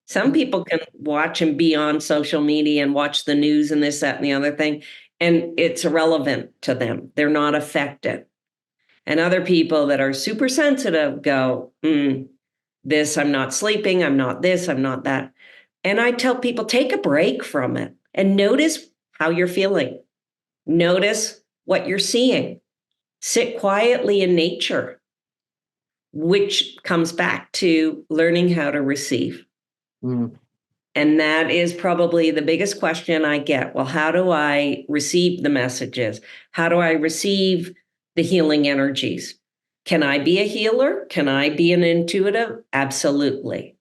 Some people can watch and be on social media and watch the news and this, that, and the other thing, and it's irrelevant to them. They're not affected. And other people that are super sensitive go, this, I'm not sleeping, I'm not this, I'm not that. And I tell people, take a break from it and notice how you're feeling. Notice what you're seeing. Sit quietly in nature, which comes back to learning how to receive. And that is probably the biggest question I get. Well, how do I receive the messages? How do I receive the healing energies? Can I be a healer? Can I be an intuitive? Absolutely.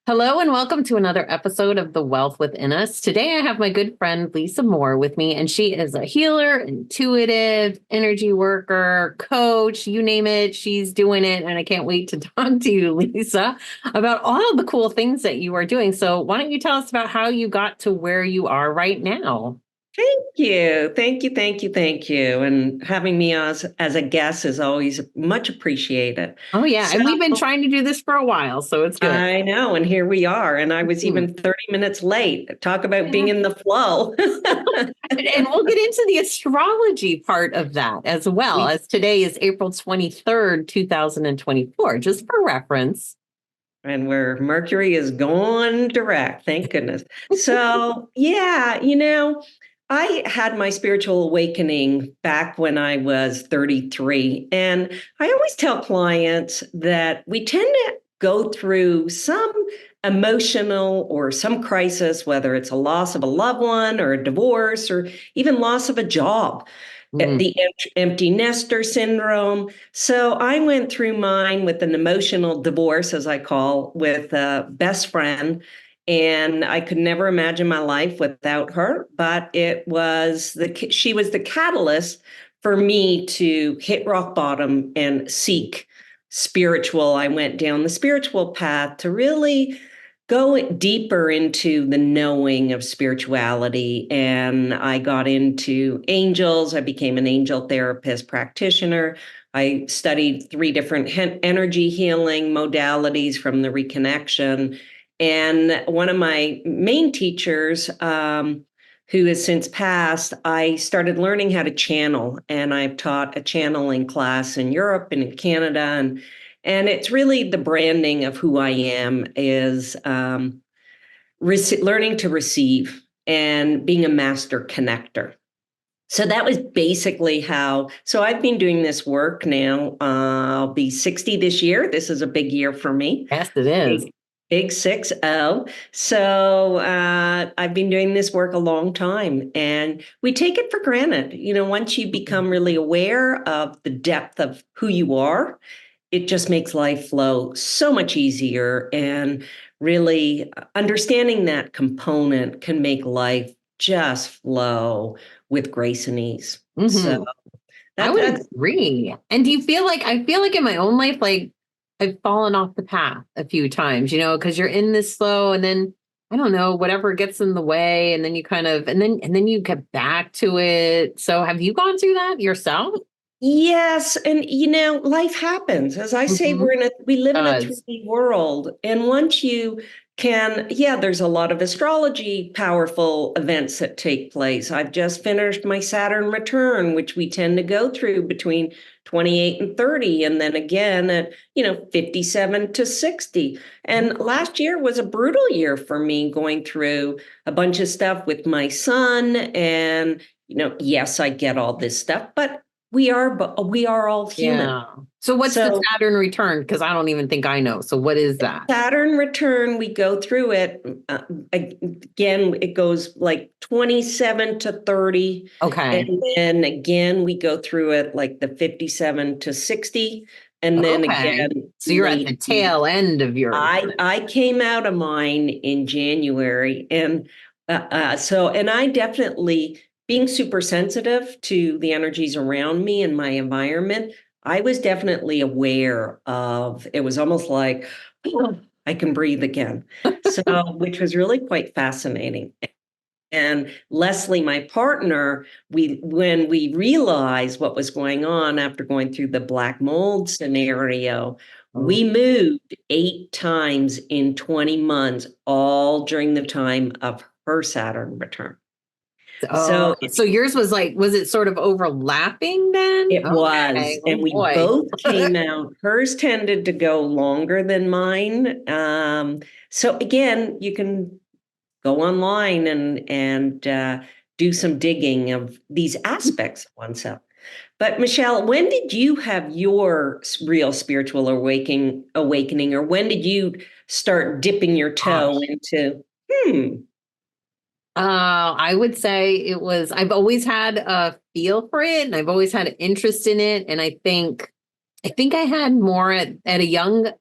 Hello and welcome to another episode of The Wealth Within Us. Today I have my good friend Lisa Moore with me, and she is a healer, intuitive, energy worker, coach, you name it, she's doing it. And I can't wait to talk to you, Lisa, about all of the cool things that you are doing. So why don't you tell us about how you got to where you are right now? Thank you. Thank you. Thank you. Thank you. And having me as a guest is always much appreciated. Oh, yeah. And we've been trying to do this for a while, so it's good. I know. And here we are. And I was even 30 minutes late. Talk about being in the flow. And we'll get into the astrology part of that as well, as today is April 23rd, 2024, just for reference. And where Mercury is going direct, thank goodness. So, yeah, I had my spiritual awakening back when I was 33. And I always tell clients that we tend to go through some emotional or some crisis, whether it's a loss of a loved one or a divorce or even loss of a job. The empty nester syndrome. So I went through mine with an emotional divorce, as I call, with a best friend. And I could never imagine my life without her. But she was the catalyst for me to hit rock bottom and seek spiritual. I went down the spiritual path to really go deeper into the knowing of spirituality. And I got into angels. I became an angel therapist practitioner. I studied 3 different energy healing modalities from the Reconnection. And one of my main teachers, who has since passed, I started learning how to channel. And I've taught a channeling class in Europe and in Canada. And it's really the branding of who I am is learning to receive and being a master connector. So that was basically how. So I've been doing this work now. I'll be 60 this year. This is a big year for me. Yes, it is. Big 60. So I've been doing this work a long time, and we take it for granted. Once you become really aware of the depth of who you are, it just makes life flow so much easier. And really understanding that component can make life just flow with grace and ease. So I would agree. And do you feel like, I feel like in my own life, like I've fallen off the path a few times, because you're in this flow and then, I don't know, whatever gets in the way. And then you kind of, and then you get back to it. So have you gone through that yourself? Yes. And, life happens. As I say, we live in a 3D world. And once you there's a lot of astrology, powerful events that take place. I've just finished my Saturn return, which we tend to go through between 28 and 30. And then again at, 57 to 60. And last year was a brutal year for me, going through a bunch of stuff with my son. And, yes, I get all this stuff, but we are all human. Yeah. So what's the Saturn return? Because I don't even think I know. So what is that? Saturn return, we go through it. Again, it goes like 27 to 30. Okay. And then again, we go through it like the 57 to 60. And then again. So you're at the tail end of your. I came out of mine in January. And and I definitely, being super sensitive to the energies around me and my environment, I was definitely aware of, it was almost like, oh, I can breathe again. So, which was really quite fascinating. And Leslie, my partner, when we realized what was going on after going through the black mold scenario, we moved 8 times in 20 months, all during the time of her Saturn return. Oh, so yours was it sort of overlapping then? It was, Oh, and we boy. both came out. Hers tended to go longer than mine. So again, you can go online and do some digging of these aspects of oneself. But Michelle, when did you have your real spiritual awakening, or when did you start dipping your toe into, I would say I've always had a feel for it and I've always had an interest in it. And I think I had more at a young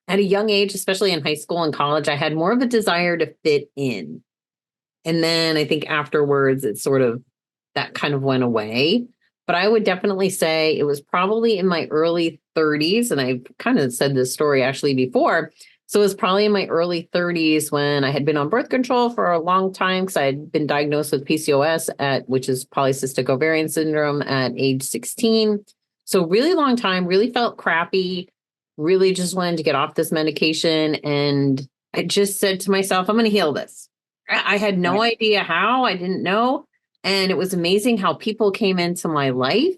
age, especially in high school and college, I had more of a desire to fit in. And then I think afterwards it sort of, that kind of went away. But I would definitely say it was probably in my early 30s. And I've kind of said this story actually before. So it was probably in my early 30s when I had been on birth control for a long time because I had been diagnosed with PCOS which is polycystic ovarian syndrome at age 16. So really long time, really felt crappy, really just wanted to get off this medication. And I just said to myself, I'm going to heal this. I had no idea how, I didn't know. And it was amazing how people came into my life.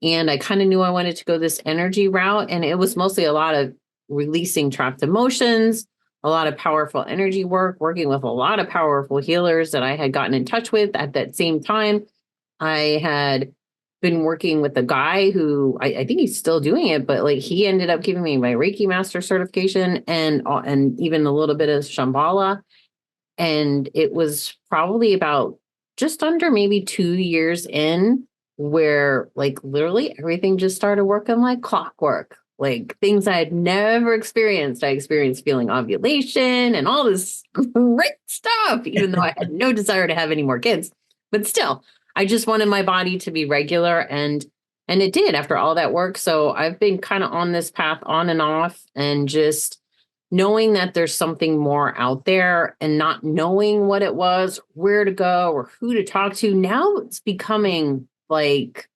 And I kind of knew I wanted to go this energy route. And it was mostly a lot of releasing trapped emotions, a lot of powerful energy work, working with a lot of powerful healers that I had gotten in touch with at that same time. I had been working with a guy who I think he's still doing it, but like he ended up giving me my Reiki master certification and even a little bit of Shambhala. And it was probably about just under maybe 2 years in where like literally everything just started working like clockwork, like things I had never experienced. I experienced feeling ovulation and all this great stuff, even though I had no desire to have any more kids. But still, I just wanted my body to be regular, and it did after all that work. So I've been kind of on this path on and off, and just knowing that there's something more out there and not knowing what it was, where to go or who to talk to. Now it's becoming like,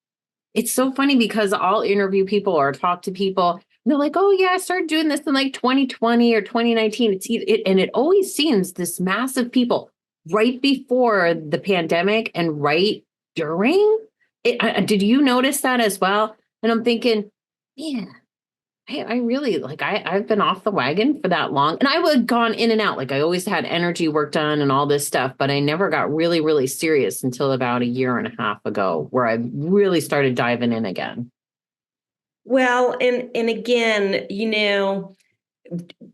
it's so funny because I'll interview people or talk to people. And they're like, oh yeah, I started doing this in like 2020 or 2019. And it always seems this mass of people right before the pandemic and right during it. Did you notice that as well? And I'm thinking, man, I really like, I've been off the wagon for that long, and I would have gone in and out. Like I always had energy work done and all this stuff, but I never got really, really serious until about a year and a half ago where I really started diving in again. well, and again,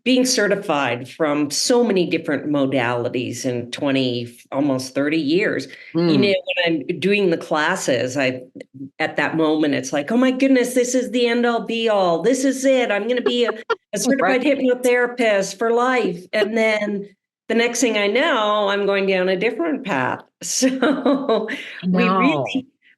being certified from so many different modalities in 20, almost 30 years, when I'm doing the classes, at that moment, it's like, oh my goodness, this is the end all be all. This is it. I'm going to be a certified hypnotherapist for life. And then the next thing I know, I'm going down a different path. So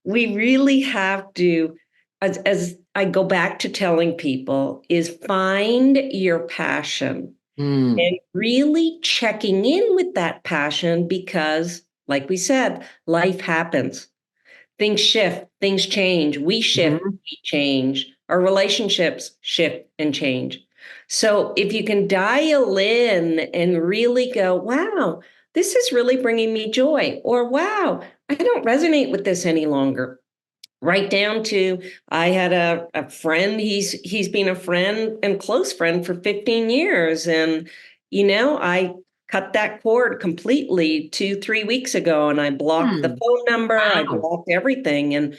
we really have to, as I go back to telling people, is find your passion and really checking in with that passion, because like we said, life happens. Things shift, things change. We shift, we change. Our relationships shift and change. So if you can dial in and really go, wow, this is really bringing me joy, or wow, I don't resonate with this any longer. Right down to, I had a friend, he's been a friend and close friend for 15 years. And, I cut that cord completely 2-3 weeks ago, and I blocked the phone number. Wow. I blocked everything. And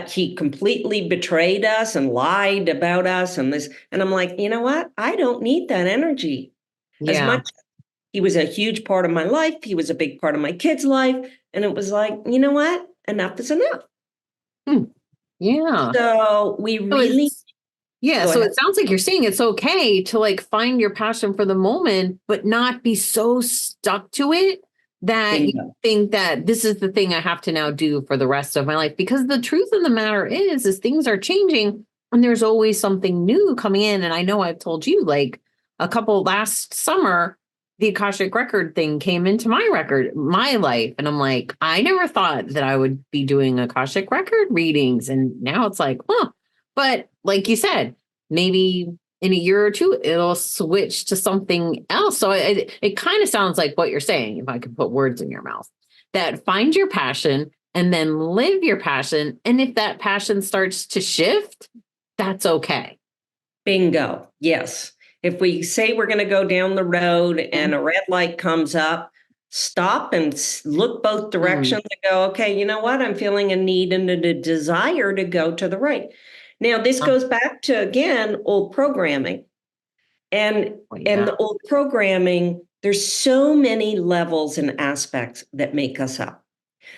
he completely betrayed us and lied about us and this. And I'm like, you know what? I don't need that energy. Yeah. As much, he was a huge part of my life. He was a big part of my kid's life. And it was like, you know what? Enough is enough. Yeah. So we really, so it sounds like you're saying it's okay to like find your passion for the moment, but not be so stuck to it that you think that this is the thing I have to now do for the rest of my life. Because the truth of the matter is things are changing and there's always something new coming in. And I know I've told you, like a couple last summer, the Akashic record thing came into my life. And I'm like, I never thought that I would be doing Akashic record readings. And now it's like, huh. But like you said, maybe in a year or two, it'll switch to something else. So it kind of sounds like what you're saying, if I could put words in your mouth, that find your passion and then live your passion. And if that passion starts to shift, that's okay. Bingo. Yes. If we say we're going to go down the road and a red light comes up, stop and look both directions and go, okay, you know what? I'm feeling a need and a desire to go to the right. Now, this goes back to, again, old programming. And the old programming, there's so many levels and aspects that make us up.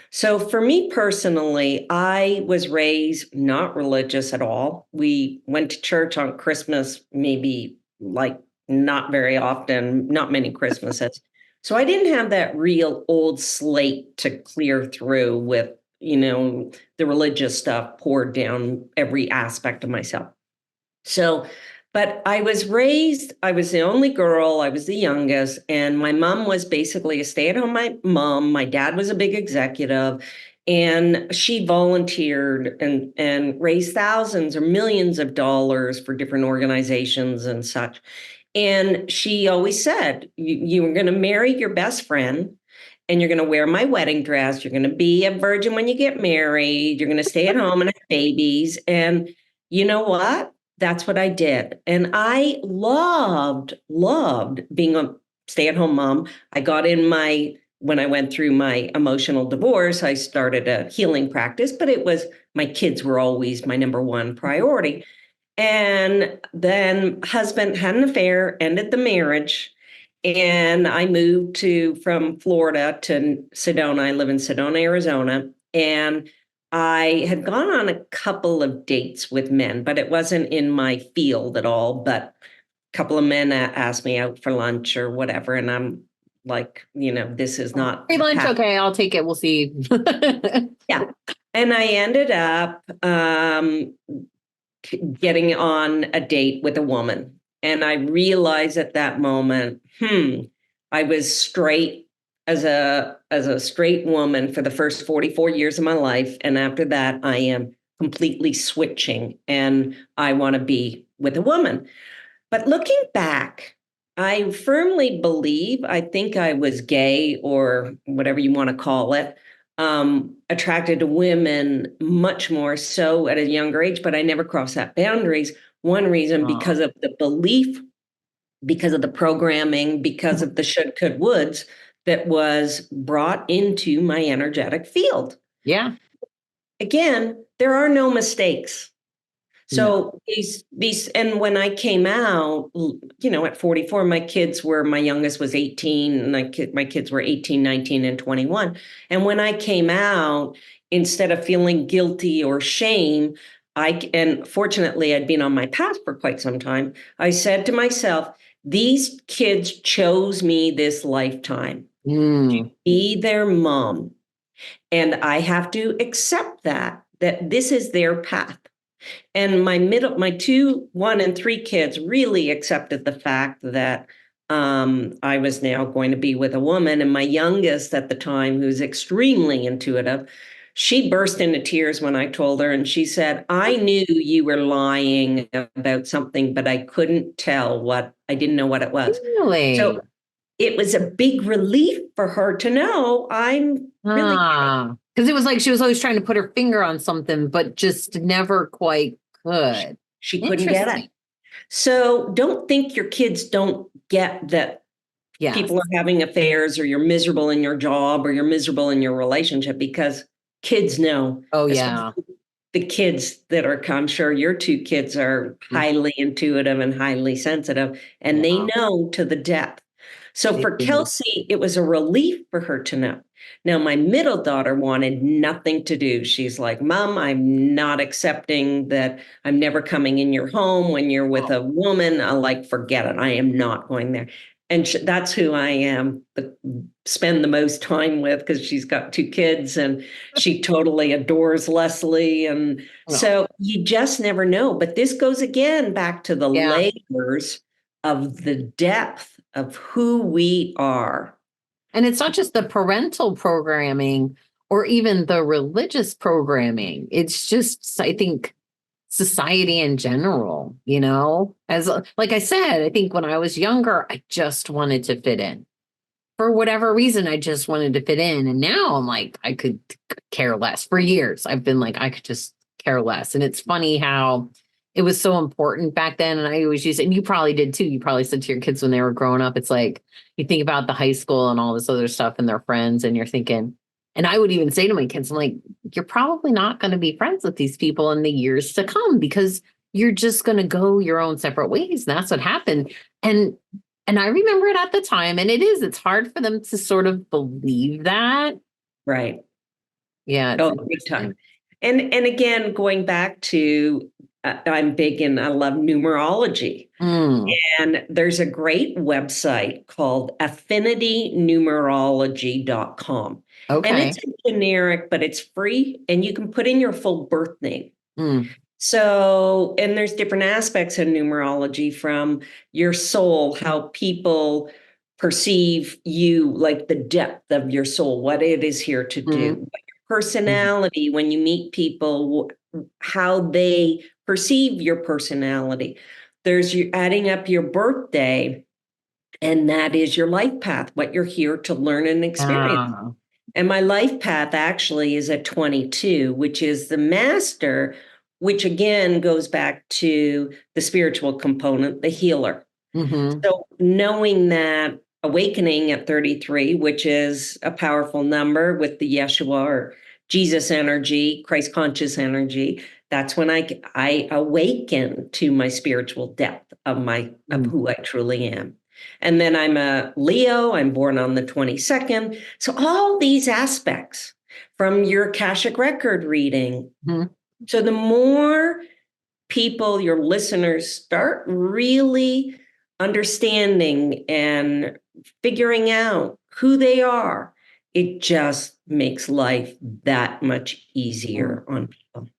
So for me personally, I was raised not religious at all. We went to church on Christmas, maybe like not very often, not many Christmases. So I didn't have that real old slate to clear through with, the religious stuff poured down every aspect of myself. So, but I was the only girl, I was the youngest, and my mom was basically a stay-at-home mom. My dad was a big executive, and she volunteered and raised thousands or millions of dollars for different organizations and such. And she always said, you were going to marry your best friend, and you're going to wear my wedding dress. You're going to be a virgin when you get married. You're going to stay at home and have babies. And you know what? That's what I did. And I loved being a stay-at-home mom. When I went through my emotional divorce, I started a healing practice, but my kids were always my number one priority. And then husband had an affair, ended the marriage. And I moved from Florida to Sedona. I live in Sedona, Arizona. And I had gone on a couple of dates with men, but it wasn't in my field at all. But a couple of men asked me out for lunch or whatever. And I'm like, this is not free lunch. Okay, I'll take it. We'll see. Yeah. And I ended up getting on a date with a woman. And I realized at that moment, I was straight as a straight woman for the first 44 years of my life. And after that, I am completely switching and I want to be with a woman. But looking back, I firmly believe, I think I was gay or whatever you want to call it, attracted to women much more so at a younger age, but I never crossed that boundaries. One reason, because of the belief, because of the programming, because of the should, could, woulds that was brought into my energetic field. Yeah. Again, there are no mistakes. So and when I came out, at 44, my youngest was 18, and my kids were 18, 19, and 21. And when I came out, instead of feeling guilty or shame, and fortunately I'd been on my path for quite some time, I said to myself, these kids chose me this lifetime to be their mom. And I have to accept that this is their path. And my 2, 1, and 3 kids really accepted the fact that I was now going to be with a woman. And my youngest at the time, who's extremely intuitive, she burst into tears when I told her, and she said, I knew you were lying about something, but I couldn't tell I didn't know what it was. Really? So it was a big relief for her to know I'm really kidding. Because it was like she was always trying to put her finger on something, but just never quite could. She couldn't get it. So don't think your kids don't get that people are having affairs or you're miserable in your job or you're miserable in your relationship, because kids know. Oh, yeah. The kids that I'm sure your 2 kids are highly intuitive and highly sensitive, and they know to the depth. So for Kelsey, it was a relief for her to know. Now, my middle daughter wanted nothing to do. She's like, Mom, I'm not accepting that. I'm never coming in your home when you're with a woman. I like, forget it. I am not going there. And that's who I am, spend the most time with, because she's got 2 kids and she totally adores Leslie. And so you just never know. But this goes again back to the layers of the depth of who we are. And it's not just the parental programming or even the religious programming. It's just, I think, society in general, as like I said, I think when I was younger, I just wanted to fit in. For whatever reason, I just wanted to fit in. And now I'm like, I could care less. For years, I've been like, I could just care less. And it's funny how it was so important back then. And I always used, and you probably did too. You probably said to your kids when they were growing up, it's like, you think about the high school and all this other stuff and their friends, and you're thinking, and I would even say to my kids, I'm like, you're probably not going to be friends with these people in the years to come because you're just going to go your own separate ways. And that's what happened. And I remember it at the time, and it's hard for them to sort of believe that. Right. Yeah. Oh, big time. And again, going back to, I'm big in, I love numerology. And there's a great website called affinitynumerology.com. Okay. And it's generic, but it's free, and you can put in your full birth name. So, and there's different aspects of numerology, from your soul, how people perceive you, like the depth of your soul, what it is here to do, personality, when you meet people, how they perceive your personality. There's you adding up your birthday, and that is your life path, what you're here to learn and experience. And my life path actually is at 22, which is the master, which again goes back to the spiritual component, the healer. So knowing that awakening at 33, which is a powerful number with the Yeshua or Jesus energy, Christ conscious energy, that's when I awaken to my spiritual depth of who I truly am. And then I'm a Leo, I'm born on the 22nd. So all these aspects from your Akashic record reading. So the more people, your listeners, start really understanding and figuring out who they are, it just makes life that much easier on people.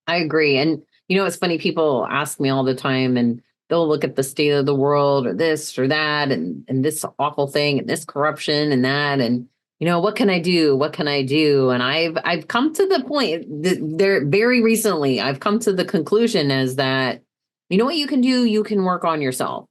I agree. And it's funny, people ask me all the time, and they'll look at the state of the world or this or that, and this awful thing and this corruption and that. And, what can I do? What can I do? And I've come to the point there very recently, I've come to the conclusion is that, what you can do? You can work on yourself.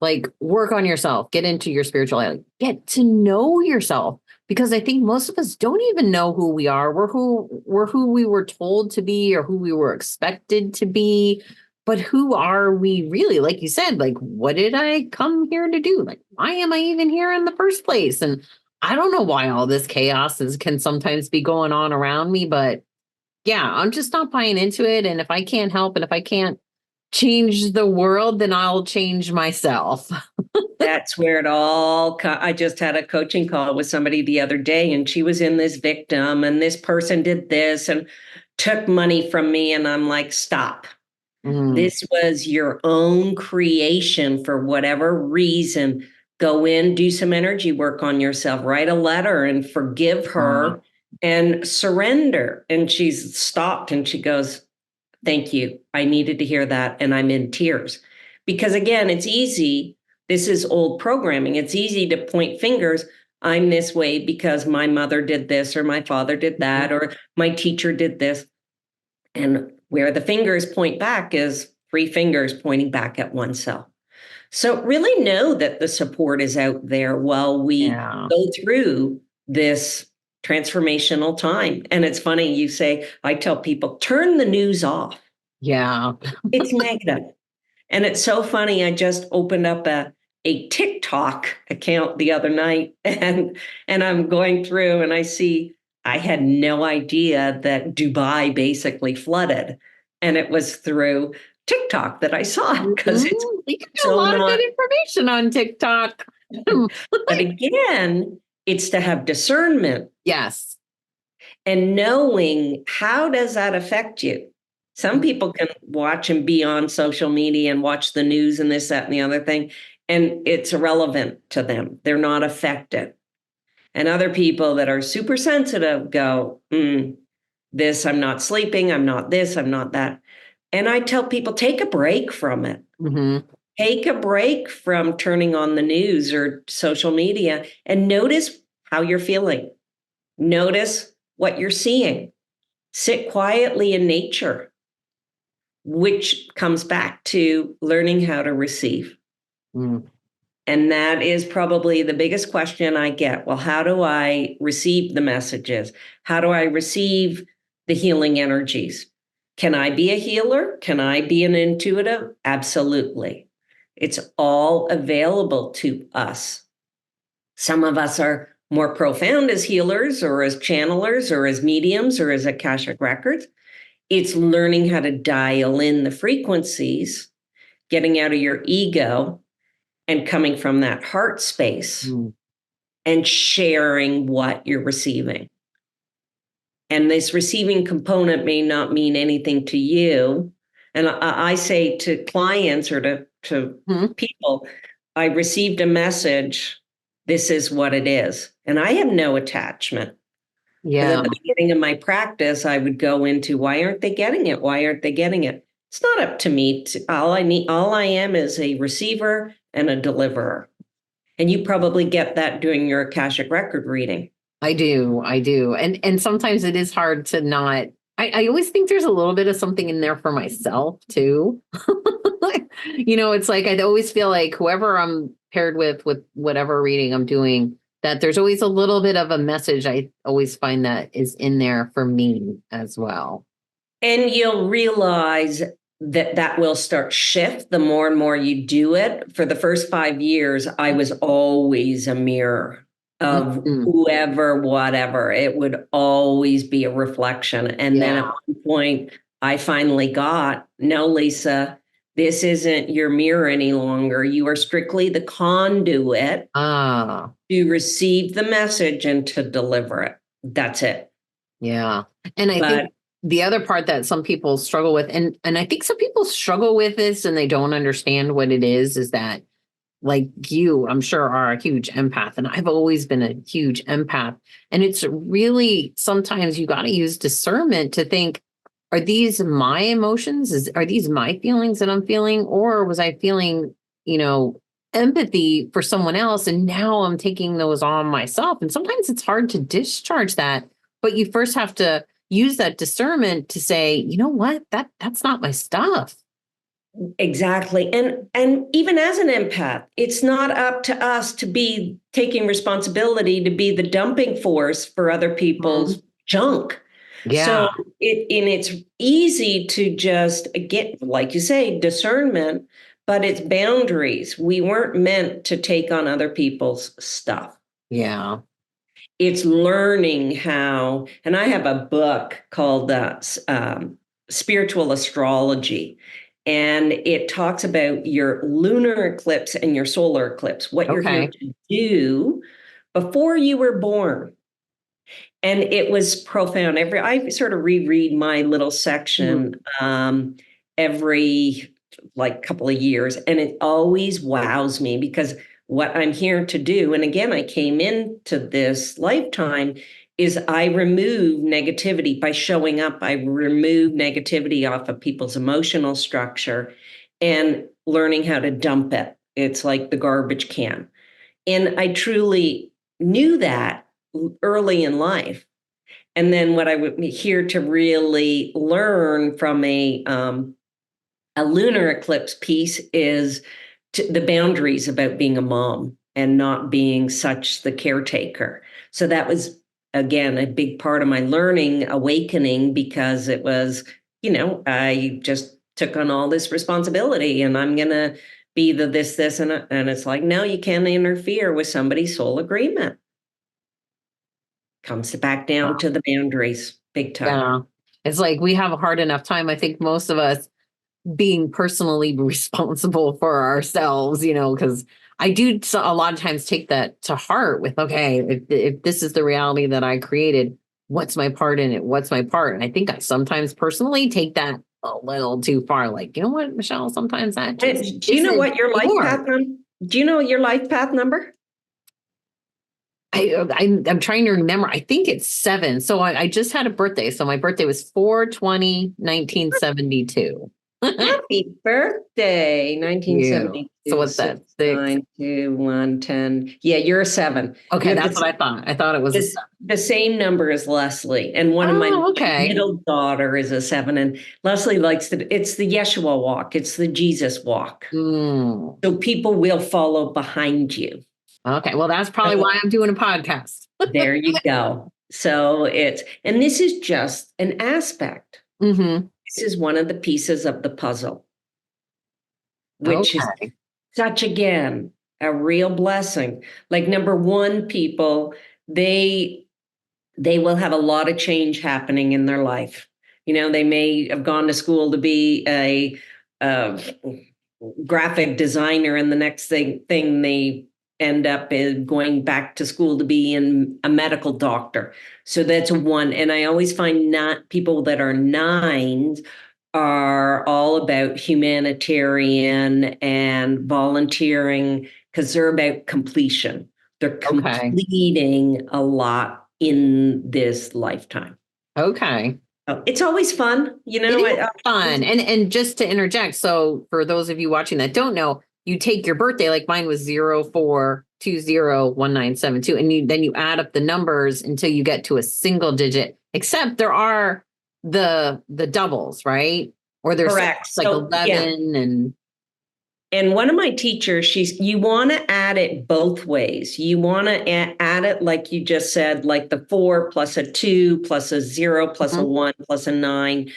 Like, work on yourself, get into your spirituality, get to know yourself. Because I think most of us don't even know who we are. We're who we were told to be or who we were expected to be. But who are we really? Like you said, like, what did I come here to do? Like, why am I even here in the first place? And I don't know why all this chaos can sometimes be going on around me. But yeah, I'm just not buying into it. And if I can't help and if I can't change the world, then I'll change myself. That's where it all I just had a coaching call with somebody the other day, and she was in this victim, and this person did this and took money from me. And I'm like, stop. This was your own creation for whatever reason. Go in, do some energy work on yourself, write a letter and forgive her and surrender. And she's stopped and she goes, thank you. I needed to hear that. And I'm in tears because, again, it's easy. This is old programming. It's easy to point fingers. I'm this way because my mother did this, or my father did that, or my teacher did this. And where the fingers point back is 3 fingers pointing back at oneself. So really know that the support is out there while we go through this transformational time. And it's funny, you say, I tell people, turn the news off. Yeah. It's negative. And it's so funny. I just opened up a TikTok account the other night, and I'm going through and I see, I had no idea that Dubai basically flooded. And it was through TikTok that I saw, because it's you can get a lot of good information on TikTok. But again, it's to have discernment. Yes. And knowing, how does that affect you? Some people can watch and be on social media and watch the news and this, that, and the other thing, and it's irrelevant to them. They're not affected. And other people that are super sensitive go, this, I'm not sleeping, I'm not this, I'm not that. And I tell people, take a break from it. Take a break from turning on the news or social media and notice how you're feeling. Notice what you're seeing. Sit quietly in nature, which comes back to learning how to receive. Mm. And that is probably the biggest question I get. Well, how do I receive the messages? How do I receive the healing energies? Can I be a healer? Can I be an intuitive? Absolutely. It's all available to us. Some of us are more profound as healers or as channelers or as mediums or as Akashic records. It's learning how to dial in the frequencies, getting out of your ego and coming from that heart space and sharing what you're receiving. And this receiving component may not mean anything to you. And I say to clients or to people, I received a message. This is what it is. And I have no attachment. Because at the beginning of my practice, I would go into, why aren't they getting it? Why aren't they getting it? It's not up to me. All I am is a receiver and a deliverer. And you probably get that doing your Akashic record reading. I do. And sometimes it is hard to not, I always think there's a little bit of something in there for myself too. It's like, I always feel like whoever I'm paired with whatever reading I'm doing, that there's always a little bit of a message. I always find that is in there for me as well. And you'll realize that will start shift the more and more you do it. For the first 5 years, I was always a mirror of whoever, whatever. It would always be a reflection. And then at one point, I finally got, no, Lisa, this isn't your mirror any longer. You are strictly the conduit to receive the message and to deliver it. That's it. Yeah. And I think the other part that some people struggle with, and I think some people struggle with this and they don't understand what it is that, like you, I'm sure, are a huge empath. And I've always been a huge empath. And it's really, sometimes you got to use discernment to think, are these my emotions? Are these my feelings that I'm feeling? Or was I feeling, empathy for someone else? And now I'm taking those on myself. And sometimes it's hard to discharge that, but you first have to use that discernment to say, you know what, that's not my stuff. Exactly. And even as an empath, it's not up to us to be taking responsibility to be the dumping force for other people's junk. Yeah. So it's easy to just get, like you say, discernment, but it's boundaries. We weren't meant to take on other people's stuff. Yeah. It's learning how, and I have a book called Spiritual Astrology, and it talks about your lunar eclipse and your solar eclipse, what you're here to do before you were born. And it was profound. I sort of reread my little section every couple of years, and it always wows me because what I'm here to do, and again, I came into this lifetime, is I remove negativity by showing up. I remove negativity off of people's emotional structure and learning how to dump it. It's like the garbage can. And I truly knew that early in life. And then what I would be here to really learn from a lunar eclipse piece is the boundaries about being a mom and not being such the caretaker. So that was, again, a big part of my learning, awakening, because it was, I just took on all this responsibility and I'm going to be the this, and it's like, no, you can't interfere with somebody's soul agreement. Comes back down to the boundaries, big time. Yeah. It's like we have a hard enough time, I think, most of us being personally responsible for ourselves, because I do a lot of times take that to heart with, okay, if this is the reality that I created, what's my part in it? What's my part? And I think I sometimes personally take that a little too far. Like, you know what, Michelle, sometimes that just do you know what your life path do you know your life path number? I'm trying to remember. I think it's 7. So I just had a birthday. So my birthday was 4/20/1972. Happy birthday, You. So 1972, what's that? 6, 6. 9, 2, 1, 10. Yeah, you're a 7. You Okay, have that's what I thought. I thought it was a 7. the same number as Leslie. And one of my Oh, okay. middle daughter is a 7. And Leslie likes it's the Yeshua walk. It's the Jesus walk. Mm. So people will follow behind you. Okay. Well, that's probably why I'm doing a podcast. There you go. So and this is just an aspect. Mm-hmm. This is one of the pieces of the puzzle, which is Okay. such, again, a real blessing. Like, number one, people, they will have a lot of change happening in their life. They may have gone to school to be a graphic designer, and the next thing they end up going back to school to be a medical doctor. So that's one. And I always find not people that are 9s are all about humanitarian and volunteering because they're about completion. They're Okay. completing a lot in this lifetime. Okay. Oh, it's always fun, It is fun. And just to interject, so for those of you watching that don't know, you take your birthday, like mine was 04201972, and then you add up the numbers until you get to a single digit, except there are the doubles, right? Or there's correct. like So, 11 and one of my teachers, you want to add it both ways. You want to add it, like you just said, like the 4 plus a 2 plus a 0 plus a 1 plus a 9.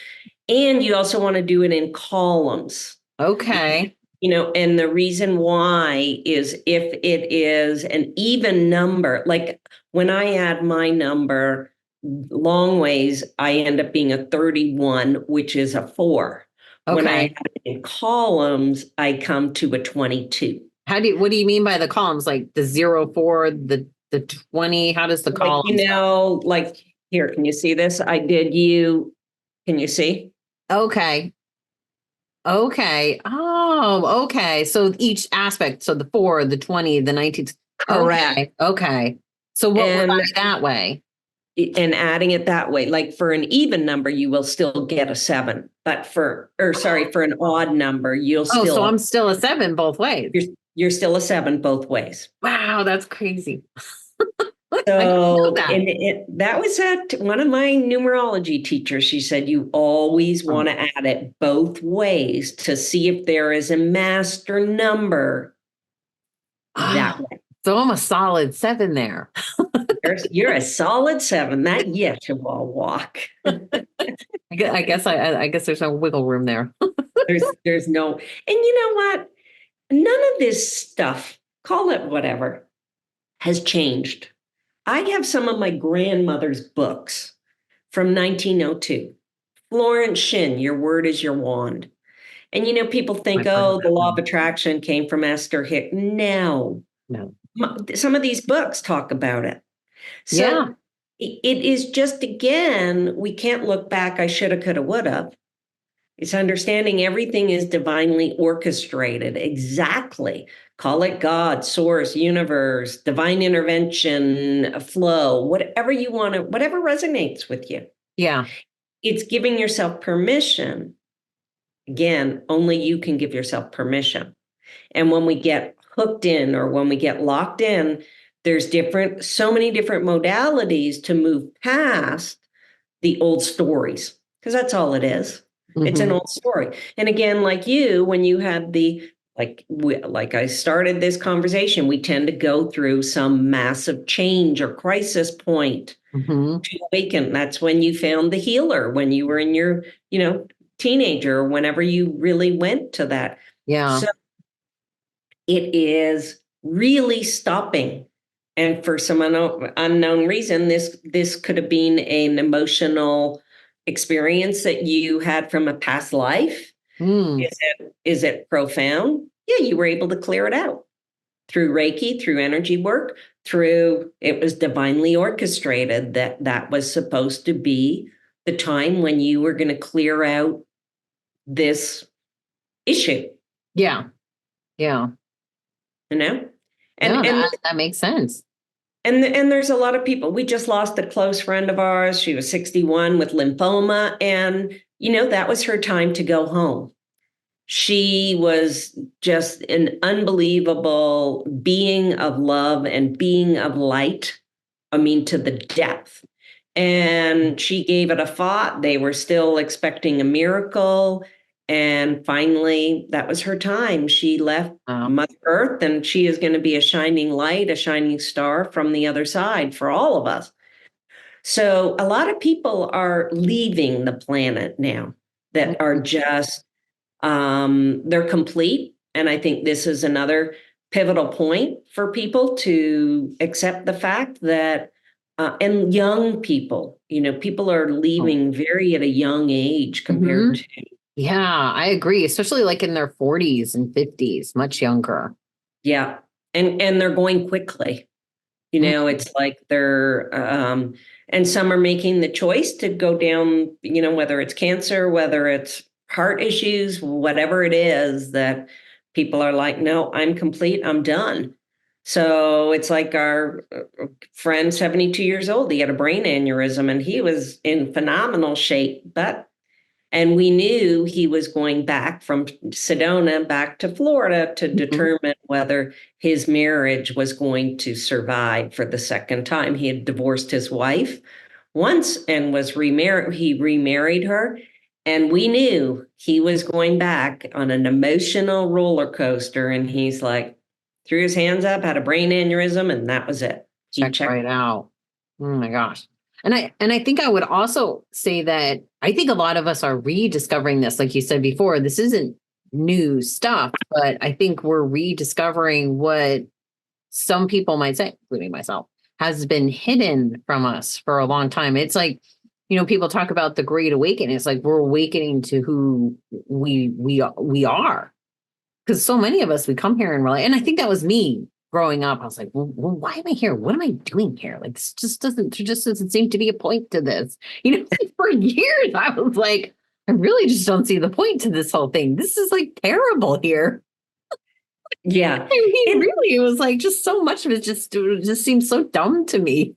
And you also want to do it in columns. okay. And the reason why is if it is an even number, like when I add my number long ways, I end up being a 31, which is a 4. When I Okay. add it in columns, I come to a 22. What do you mean by the columns? Like the 04, the 20? How does the columns Like here, can you see this? Can you see? Okay. Okay. Oh, okay. So each aspect, so the 4, the 20, the 19. Correct. Okay. Okay. So what would I that way? And adding it that way, like for an even number, you will still get a 7. But for an odd number, you'll still. So I'm still a 7 both ways. You're still a 7 both ways. Wow, that's crazy. So, that was one of my numerology teachers. She said, you always want to add it both ways to see if there is a master number that way. So I'm a solid 7 there. You're a solid 7. That Yeshua walk. I guess there's no wiggle room there. there's no, and you know what? None of this stuff, call it whatever, has changed. I have some of my grandmother's books from 1902. Florence Shinn, Your Word is Your Wand. And people think, the law of attraction came from Esther Hicks. No. Some of these books talk about it. So it is just, again, we can't look back. I shoulda, coulda, woulda. It's understanding everything is divinely orchestrated. Exactly. Call it God, source, universe, divine intervention, flow, whatever you want to, whatever resonates with you. Yeah. It's giving yourself permission. Again, only you can give yourself permission. And when we get hooked in or when we get locked in, there's so many different modalities to move past the old stories, because that's all it is. Mm-hmm. It's an old story. And again, like you, when you had like I started this conversation, we tend to go through some massive change or crisis point to awaken. That's when you found the healer, when you were in your, teenager, or whenever you really went to that. Yeah. So it is really stopping. And for some unknown reason, this could have been an emotional experience that you had from a past life. Is it profound? Yeah, you were able to clear it out through Reiki, through energy work, it was divinely orchestrated that was supposed to be the time when you were going to clear out this issue. Yeah. Yeah. And that makes sense. And there's a lot of people. We just lost a close friend of ours. She was 61 with lymphoma. And, that was her time to go home. She was just an unbelievable being of love and being of light. I mean, to the depth. And she gave it a thought. They were still expecting a miracle. And finally, that was her time. She left Wow. Mother Earth, and she is going to be a shining light, a shining star from the other side for all of us. So a lot of people are leaving the planet now that are just they're complete. And I think this is another pivotal point for people to accept the fact that, and young people, people are leaving very at a young age compared Mhm. to, Yeah, I agree. Especially like in their 40s and 50s, much younger. yeah. And they're going quickly. Mhm. It's like and some are making the choice to go down, whether it's cancer, whether it's heart issues, whatever it is that people are like, no, I'm complete, I'm done. So it's like our friend, 72 years old, he had a brain aneurysm and he was in phenomenal shape, and we knew he was going back from Sedona back to Florida to Mhm. determine whether his marriage was going to survive for the second time. He had divorced his wife once and was remarried. He remarried her. And we knew he was going back on an emotional roller coaster. And he's like, threw his hands up, had a brain aneurysm, and that was it. He Check checked. right out. Oh my gosh. And I think I would also say that I think a lot of us are rediscovering this. Like you said before, this isn't new stuff, but I think we're rediscovering what some people might say, including myself, has been hidden from us for a long time. It's like, people talk about the Great Awakening. It's like we're awakening to who we are. Because so many of us, we come here and we're like, and I think that was me growing up. I was like, well, why am I here? What am I doing here? Like, this just doesn't seem to be a point to this. For years, I was like, I really just don't see the point to this whole thing. This is like terrible here. Yeah. I mean, And really, it was like just so much of it just seems so dumb to me.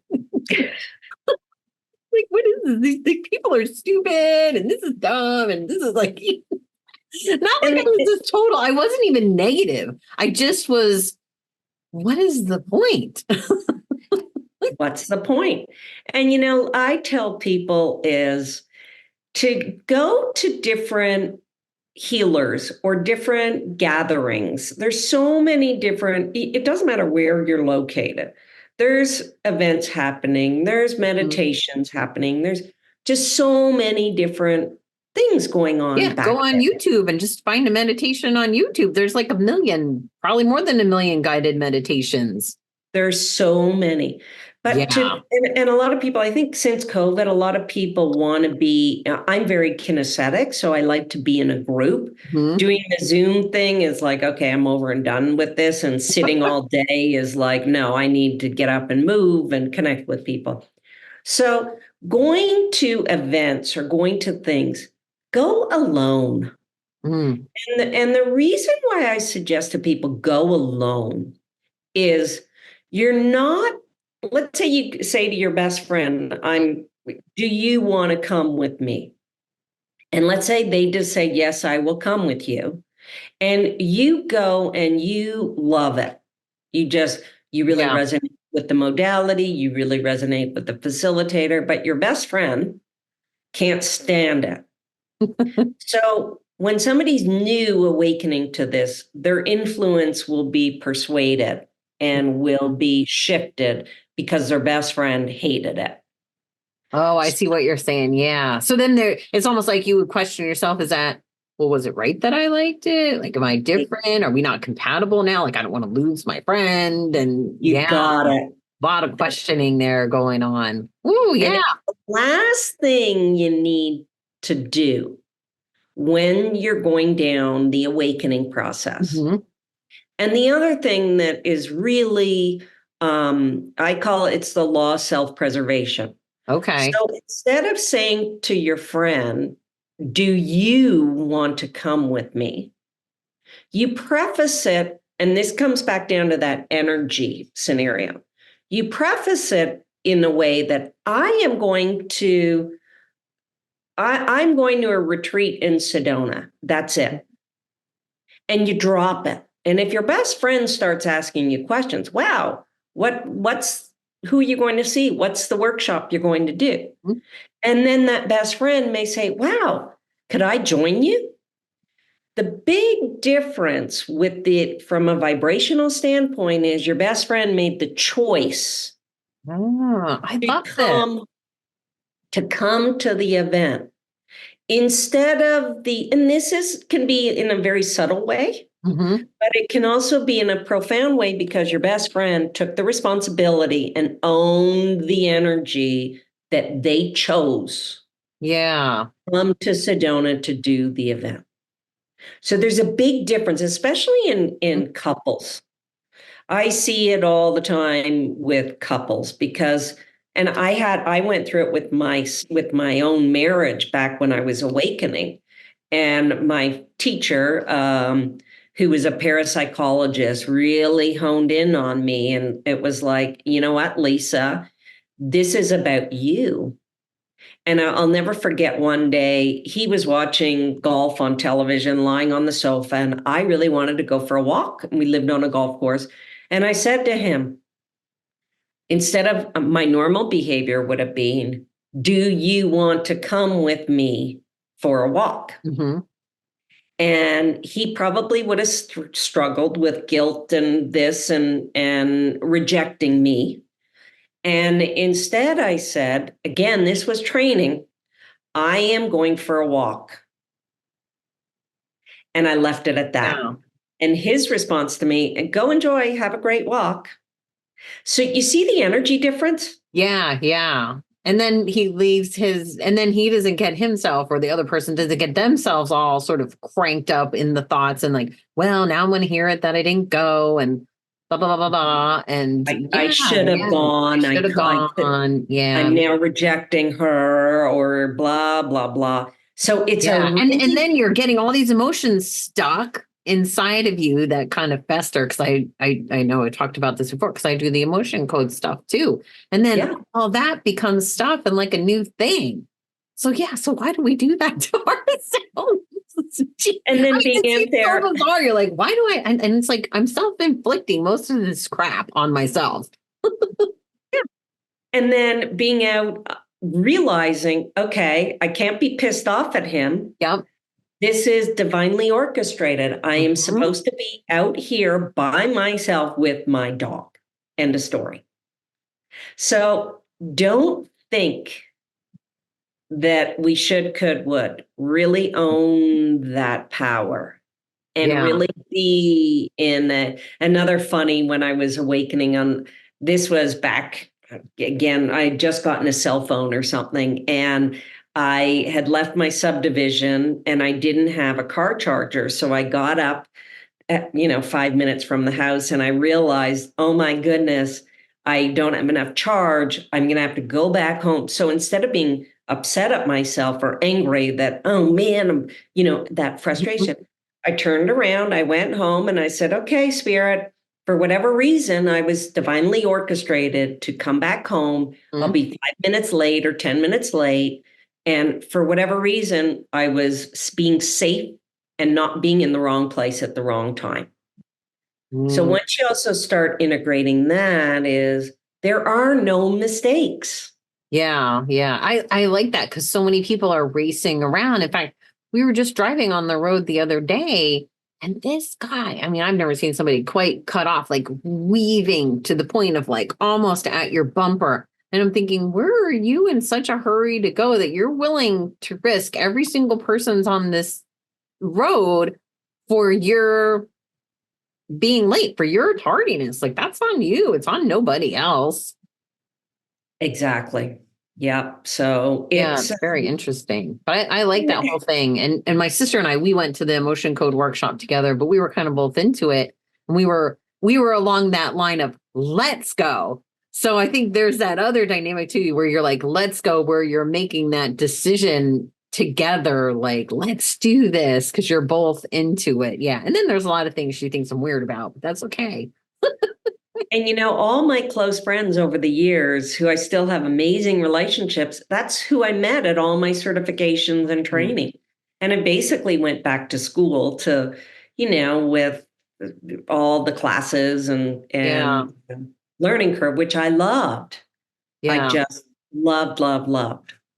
Like, what is this? These people are stupid, and this is dumb, and this is like, not like and I was just total. I wasn't even negative. I just was. What is the point? what's the point? And I tell people is to go to different healers or different gatherings. There's so many different, it doesn't matter where you're located. There's events happening, there's meditations happening, there's just so many different things going on Yeah, go back on there. YouTube and just find a meditation on YouTube. There's like a million, probably more than a million guided meditations. There's so many. But Yeah. and a lot of people, I think since COVID, a lot of people want to be, I'm very kinesthetic, so I like to be in a group. Mhm. Doing the Zoom thing is like, okay, I'm over and done with this. And sitting all day is like, no, I need to get up and move and connect with people. So going to events or going to things, go alone. Mm. And the reason why I suggest to people go alone is you're not, let's say you say to your best friend, do you want to come with me? And let's say they just say, yes, I will come with you. And you go and you love it. You really Yeah. resonate with the modality, you really resonate with the facilitator, but your best friend can't stand it. So when somebody's new awakening to this, their influence will be persuaded and will be shifted because their best friend hated it. Oh, I see what you're saying. Yeah. So then it's almost like you would question yourself, well, was it right that I liked it? Like, am I different? Are we not compatible now? Like, I don't want to lose my friend. And You yeah, got a it. lot of questioning there going on. Ooh, And yeah. it's the last thing you need to do when you're going down the awakening process. Mhm. And the other thing that is really, I call it's the law of self-preservation. Okay. So instead of saying to your friend, do you want to come with me? You preface it, and this comes back down to that energy scenario. You preface it in a way that I'm going to a retreat in Sedona. That's it. and you drop it. And if your best friend starts asking you questions, wow, who are you going to see? What's the workshop you're going to do? Mhm. And then that best friend may say, wow, could I join you? The big difference with it from a vibrational standpoint is your best friend made the choice I to love this. come to the event instead of and can be in a very subtle way, Mhm. but it can also be in a profound way because your best friend took the responsibility and owned the energy that they chose Yeah. to come to Sedona to do the event. So there's a big difference, especially in couples. I see it all the time with couples because, and I went through it with my own marriage back when I was awakening, and my teacher, who was a parapsychologist, really honed in on me, and it was like, you know what, Lisa, this is about you. And I'll never forget one day he was watching golf on television, lying on the sofa, and I really wanted to go for a walk. We lived on a golf course. And I said to him, instead of my normal behavior would have been, do you want to come with me for a walk? Mhm. And he probably would have struggled with guilt and this and rejecting me. And instead, I said, again, this was training. I am going for a walk. And I left it at that. Yeah. And his response to me, and go enjoy, have a great walk. So you see the energy difference? Yeah, yeah. And then he leaves and then he doesn't get himself, or the other person doesn't get themselves all sort of cranked up in the thoughts and like, well, now I'm going to hear it that I didn't go and blah, blah, blah, blah, blah. And I should have gone. I should have gone. I'm Yeah. now rejecting her or blah, blah, blah. So it's a Yeah. And really, then you're getting all these emotions stuck inside of you that kind of fester. Cause I know I talked about this before because I do the emotion code stuff too. And then yeah. all that becomes stuff and like a new thing. So yeah, so why do we do that to ourselves? And then being It out seems there, so bizarre. You're like, why do I? And it's like I'm self-inflicting most of this crap on myself. and then being out, realizing, okay, I can't be pissed off at him. Yep. This is divinely orchestrated. I am Mhm. supposed to be out here by myself with my dog. End of story. So don't think that we should, could, would. Really own that power and Yeah. really be in another funny when I was awakening on this was back again. I had just gotten a cell phone or something, and I had left my subdivision and I didn't have a car charger. So I got up at, 5 minutes from the house and I realized, oh my goodness, I don't have enough charge. I'm going to have to go back home. So instead of being upset at myself or angry that, oh man, that Mhm. frustration, I turned around, I went home and I said, okay, spirit, for whatever reason, I was divinely orchestrated to come back home. I'll Mhm. be 5 minutes late or 10 minutes late. And for whatever reason, I was being safe and not being in the wrong place at the wrong time. So Mm. once you also start integrating that is there are no mistakes. Yeah, yeah. I like that because so many people are racing around. In fact, we were just driving on the road the other day, and this guy, I mean, I've never seen somebody quite cut off, like weaving to the point of like almost at your bumper. And I'm thinking, where are you in such a hurry to go that you're willing to risk every single person's on this road for your being late, for your tardiness? Like that's on you. It's on nobody else. Exactly. Yeah. So Yeah, it's it's very interesting. But I like that whole thing. And my sister and I, we went to the emotion code workshop together, but we were kind of both into it. And we were along that line of let's go. So I think there's that other dynamic too, where you're like, let's go, where you're making that decision together, like, let's do this because you're both into it. Yeah. And then there's a lot of things she thinks I'm weird about, but that's okay. and all my close friends over the years who I still have amazing relationships, that's who I met at all my certifications and Mm. training. And I basically went back to school to, with all the classes and learning curve, which I loved. I Yeah. just loved.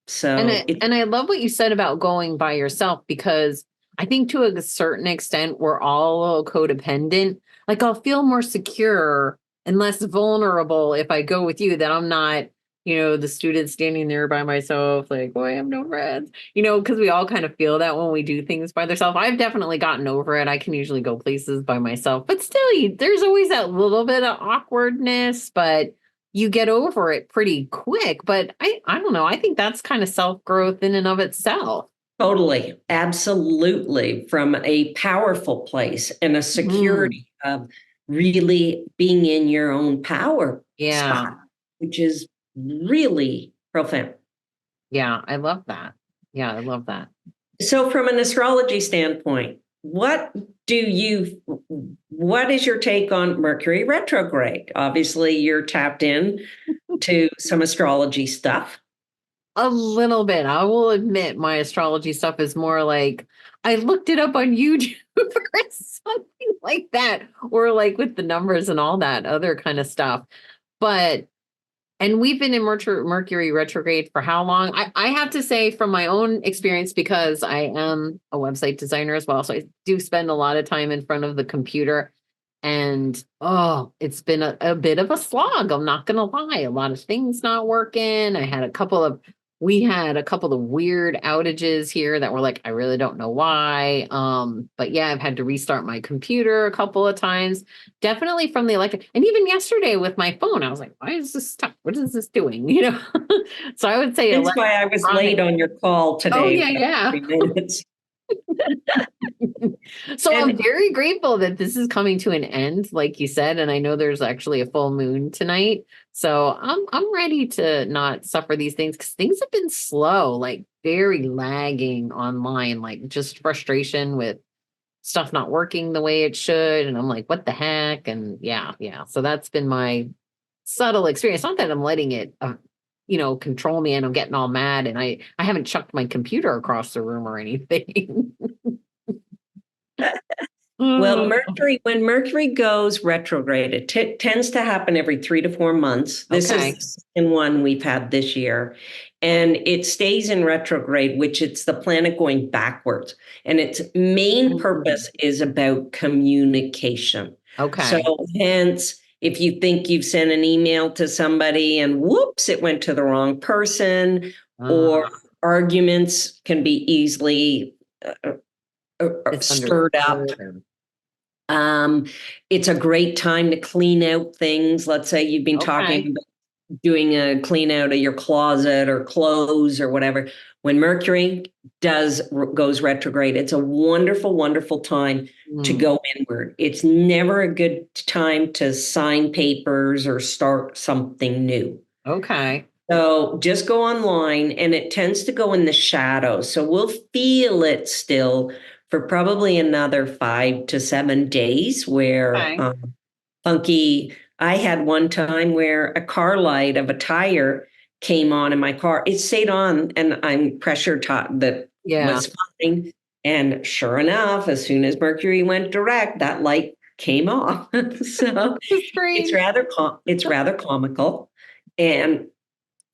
So And I love what you said about going by yourself, because I think to a certain extent we're all codependent. Like, I'll feel more secure and less vulnerable if I go with you, that I'm not, the student standing there by myself, like, oh, I have no friends, because we all kind of feel that when we do things by ourselves. I've definitely gotten over it. I can usually go places by myself, but still, there's always that little bit of awkwardness, but you get over it pretty quick. But I don't know. I think that's kind of self-growth in and of itself. totally, absolutely, from a powerful place and a Mm, security of really being in your own power yeah. spot, which is really profound. Yeah. I love that. Yeah. I love that. So from an astrology standpoint, what is your take on Mercury retrograde? Obviously, you're tapped in to some astrology stuff. A little bit. I will admit my astrology stuff is more like I looked it up on YouTube or something like that, or like with the numbers and all that other kind of stuff. But And we've been in Mercury retrograde for how long? I have to say, from my own experience, because I am a website designer as well, so I do spend a lot of time in front of the computer. And it's been a bit of a slog. I'm not going to lie. A lot of things not working. We had a couple of weird outages here that were like, I really don't know why. But yeah, I've had to restart my computer a couple of times. Definitely from the electric. And even yesterday with my phone, I was like, why is this stuck? What is this doing? So I would say That's why I was late on your call Oh, today yeah, by yeah. 3 minutes. So I'm And very grateful that this is coming to an end, like you said, and I know there's actually a full moon tonight. So I'm ready to not suffer these things, because things have been slow, like very lagging online, like just frustration with stuff not working the way it should. And I'm like, what the heck? And yeah. So that's been my subtle experience. Not that I'm letting it control me and I'm getting all mad, and I haven't chucked my computer across the room or anything. well, when Mercury goes retrograde, it tends to happen every 3 to 4 months. This is Okay. the second one we've had this year. And it stays in retrograde, which it's the planet going backwards. And its main Mm. purpose is about communication. So Okay. hence, if you think you've sent an email to somebody and whoops, it went to the wrong person, or Uh, arguments can be easily stirred up. Misunderstood. um, it's a great time to clean out things. Let's say you've been Okay. talking about doing a clean out of your closet or clothes or whatever. When Mercury goes retrograde, it's a wonderful, wonderful time to Mm. go inward. It's never a good time to sign papers or start something new. Okay. So just go online, and it tends to go in the shadows. So we'll feel it still for probably another 5 to 7 days where Okay. funky. I had one time where a car light of a tire came on in my car. It stayed on, and I'm pressure taught that Yeah. was fine. And sure enough, as soon as Mercury went direct, that light came off. So It's it's strange. rather comical. And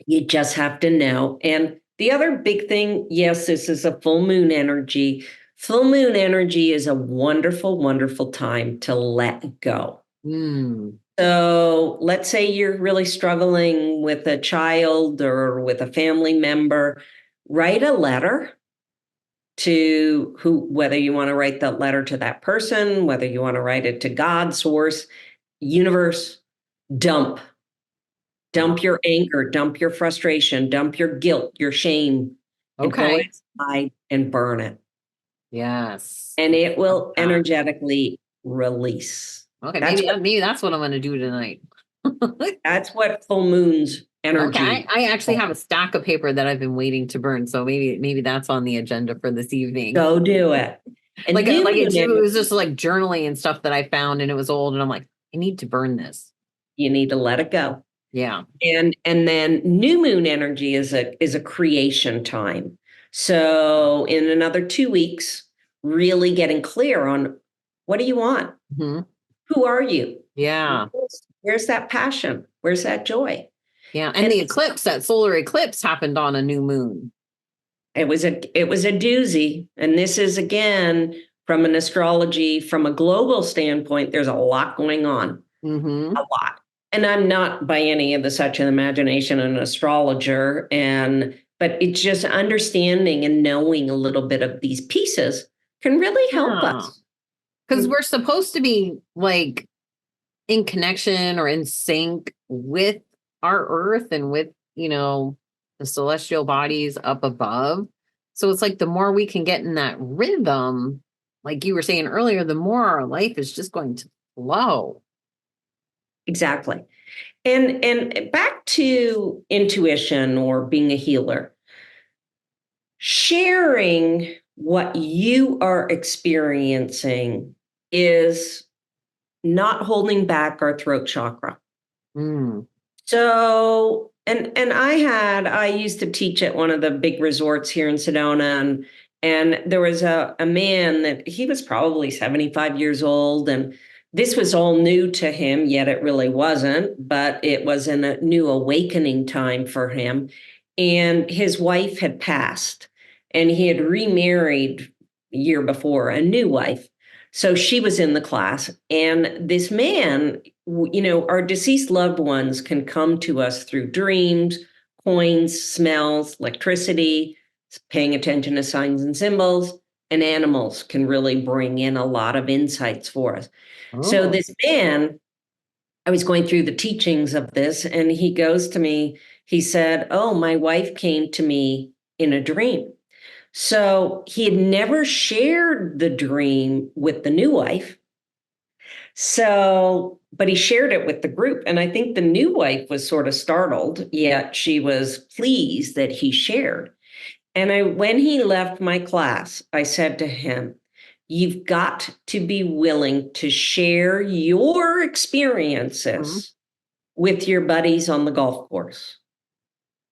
you just have to know. And the other big thing, yes, this is a full moon energy. Full moon energy is a wonderful, wonderful time to let go. Mm. So let's say you're really struggling with a child or with a family member, write a letter to whether you want to write that letter to that person, whether you want to write it to God, source, universe, dump. Dump your anger, dump your frustration, dump your guilt, your shame, and go Okay. inside and burn it. Yes. And it Love will that. energetically release. Okay. That's what Maybe that's what I'm going to do tonight. that's what full moon's Okay. energy. I actually have a stack of paper that I've been waiting to burn, so maybe that's on the agenda for this evening. Go do it. And new Like moon it was just energy, like journaling and stuff that I found, and it was old, and I'm like, I need to burn this. you need to let it go. Yeah. And then new moon energy is a creation time. So in another 2 weeks, really getting clear on What do you want? Mhm. Who are you? Yeah. Where's that passion? Where's that joy? Yeah. And the eclipse, that solar eclipse happened on a new moon. It was a doozy. And this is, again, from an astrology, from a global standpoint, there's a lot going on. Mm-hmm. A lot. And I'm not by any of the such an imagination an astrologer, but it's just understanding and knowing a little bit of these pieces can really help us. Because we're supposed to be like in connection or in sync with our earth and with, the celestial bodies up above. So it's like the more we can get in that rhythm, like you were saying earlier, the more our life is just going to flow. Exactly. And back to intuition or being a healer, sharing what you are experiencing is not holding back our throat chakra. Mm. So, and I used to teach at one of the big resorts here in Sedona, and there was a man that he was probably 75 years old, and this was all new to him, yet it really wasn't, but it was in a new awakening time for him. And his wife had passed, and he had remarried a year before, a new wife. So she was in the class, and this man, our deceased loved ones can come to us through dreams, coins, smells, electricity, paying attention to signs and symbols, and animals can really bring in a lot of insights for us. So Oh. this man, I was going through the teachings of this, and he goes to me, he said, "Oh, my wife came to me in a dream." So he had never shared the dream with the new wife. So, but he shared it with the group. And I think the new wife was sort of startled, yet she was pleased that he shared. And when he left my class, I said to him, "You've got to be willing to share your experiences with your buddies on the golf course.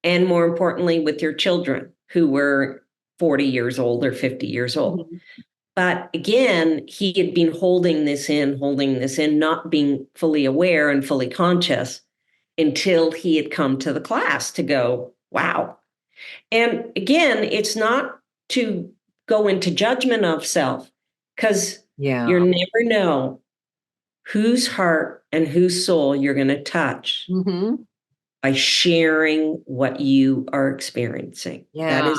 And more importantly, with your children who were 40 years old or 50 years old." Mm-hmm. But again, he had been holding this in, not being fully aware and fully conscious until he had come to the class to go, wow. And again, it's not to go into judgment of self, because you never know whose heart and whose soul you're going to touch by sharing what you are experiencing. That is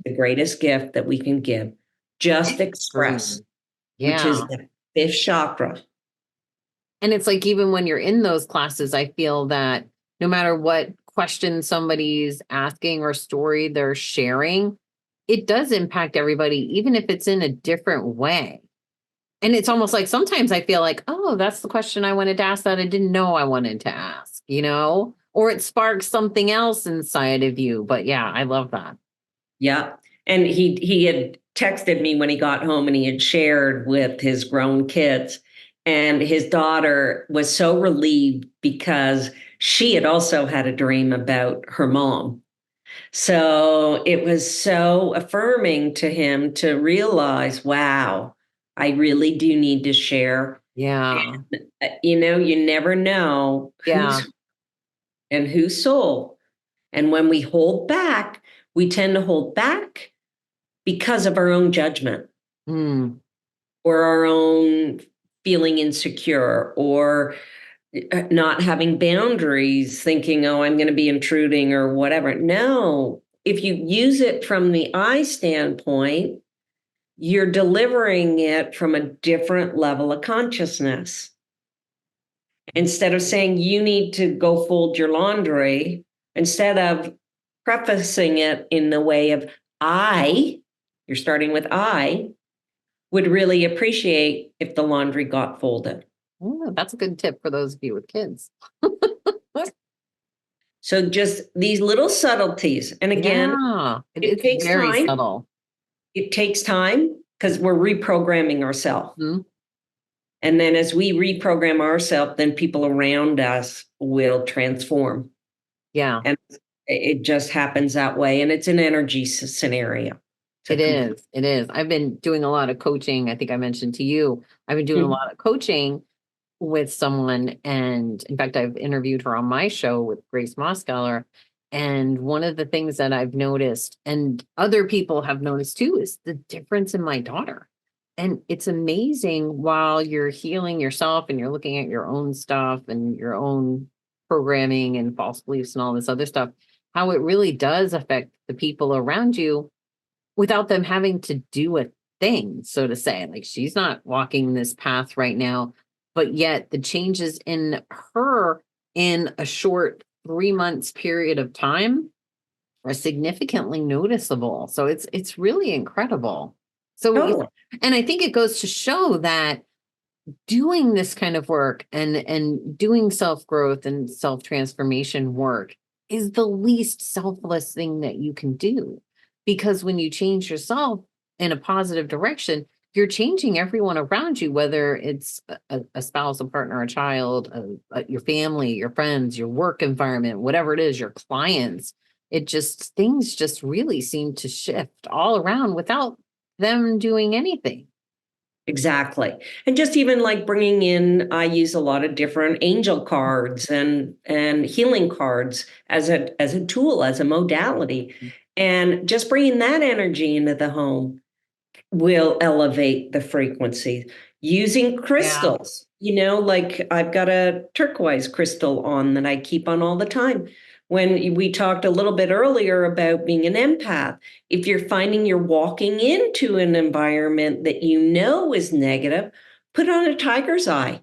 the greatest gift that we can give. Just express, which is the fifth chakra. And it's like, even when you're in those classes, I feel that no matter what question somebody's asking or story they're sharing, it does impact everybody, even if it's in a different way. And it's almost like sometimes I feel like, oh, that's the question I wanted to ask that I didn't know I wanted to ask, or it sparks something else inside of you. But yeah, I love that. Yeah. And he had texted me when he got home, and he had shared with his grown kids. And his daughter was so relieved because she had also had a dream about her mom. So it was so affirming to him to realize, wow, I really do need to share. Yeah. And, you never know whose soul. And when we hold back, we tend to hold back because of our own judgment or our own feeling insecure, or not having boundaries, thinking, oh, I'm going to be intruding or whatever. No, if you use it from the I standpoint, you're delivering it from a different level of consciousness. Instead of saying you need to go fold your laundry, instead of prefacing it in the way of you're starting with I would really appreciate if the laundry got folded. Oh, that's a good tip for those of you with kids. So just these little subtleties. And again, it takes very time. Subtle. It takes time because we're reprogramming ourselves. And then as we reprogram ourselves, then people around us will transform. Yeah. And it just happens that way. And it's an energy scenario. to It complete. is. It is. I've been doing a lot of coaching. I think I mentioned to you, I've been doing a Mhm. lot of coaching with someone. And in fact, I've interviewed her on my show with Grace Moskeller. And one of the things that I've noticed, and other people have noticed too, is the difference in my daughter. And it's amazing while you're healing yourself and you're looking at your own stuff and your own programming and false beliefs and all this other stuff, how it really does affect the people around you without them having to do a thing, so to say. Like, she's not walking this path right now, but yet the changes in her in a short 3 months period of time are significantly noticeable. So it's really incredible. So Totally. and I think it goes to show that doing this kind of work and doing self-growth and self-transformation work is the least selfless thing that you can do, because when you change yourself in a positive direction, you're changing everyone around you, whether it's a spouse, a partner, a child, your family, your friends, your work environment, whatever it is, your clients. It just, things just really seem to shift all around without them doing anything. Exactly. And just even like bringing in, I use a lot of different angel cards and healing cards as a tool, as a modality. And just bringing that energy into the home will elevate the frequency. Using Yeah. crystals, like I've got a turquoise crystal on that I keep on all the time. When we talked a little bit earlier about being an empath, if you're finding you're walking into an environment that you know is negative, put on a tiger's eye.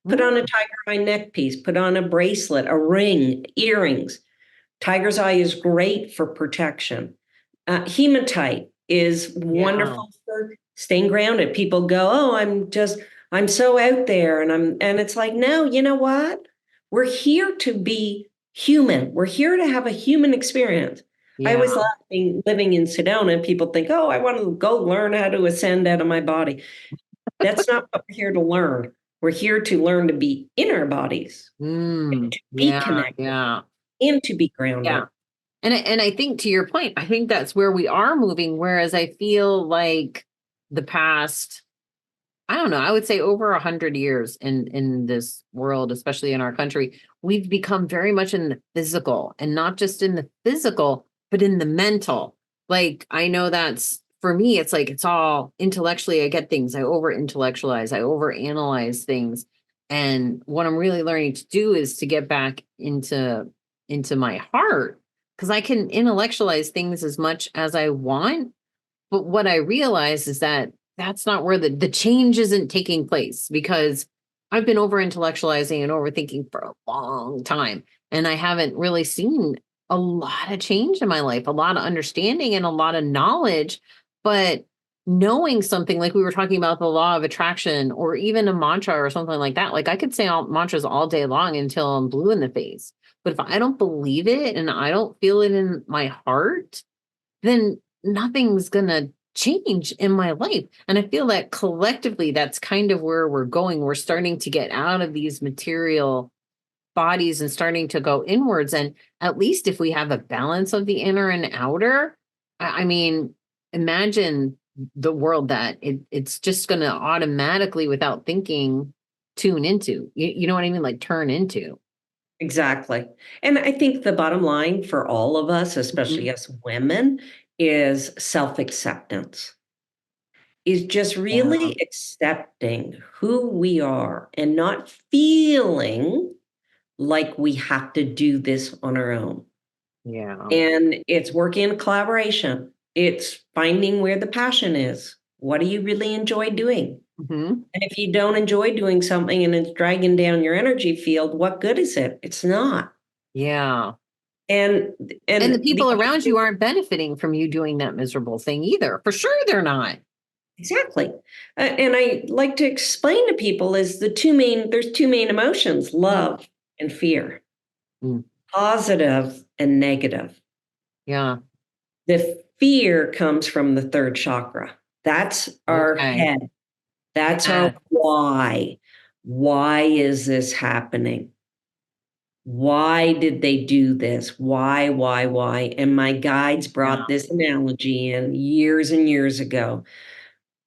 Put on a tiger eye neck piece, put on a bracelet, a ring, earrings. Tiger's eye is great for protection. Hematite is Yeah. wonderful for staying grounded. People go, "Oh, I'm so out there," and it's like, no, you know what? We're here to be human. We're here to have a human experience. I always Yeah. laugh living in Sedona. People think, "Oh, I want to go learn how to ascend out of my body." That's not what we're here to learn. We're here to learn to be in our bodies, to be Yeah, connected, yeah, and to be yeah. grounded. And I think, to your point, I think that's where we are moving. Whereas I feel like the past, I don't know, I would say over 100 years in this world, especially in our country, we've become very much in the physical, and not just in the physical, but in the mental. Like, I know that's, for me, it's like it's all intellectually. I get things, I over intellectualize, I over analyze things. And what I'm really learning to do is to get back into my heart, because I can intellectualize things as much as I want. But what I realize is that that's not where the change isn't taking place, because I've been over intellectualizing and overthinking for a long time. And I haven't really seen a lot of change in my life, a lot of understanding and a lot of knowledge. But knowing something, like we were talking about the law of attraction, or even a mantra or something like that, like I could say mantras all day long until I'm blue in the face. But if I don't believe it and I don't feel it in my heart, then nothing's going to change in my life. And I feel that collectively, that's kind of where we're going. We're starting to get out of these material bodies and starting to go inwards. And at least if we have a balance of the inner and outer, I mean, imagine the world that it's just going to automatically, without thinking, tune into. You know what I mean? Like, turn into. Exactly. And I think the bottom line for all of us, especially Mhm. as women, is self-acceptance. Is just Yeah. really accepting who we are and not feeling like we have to do this on our own. Yeah. And it's working in collaboration. It's finding where the passion is. What do you really enjoy doing? Hmm. And if you don't enjoy doing something and it's dragging down your energy field, what good is it? It's not. Yeah. And And the and the people around you aren't benefiting from you doing that miserable thing either. For sure, they're not. exactly. And I like to explain to people is there's two main emotions, Mhm. love and fear, Mm. positive and negative. Yeah. The fear comes from the third chakra. That's our Okay. head. That's our Yeah. why. Why is this happening? Why did they do this? Why? And my guides brought this analogy in years and years ago.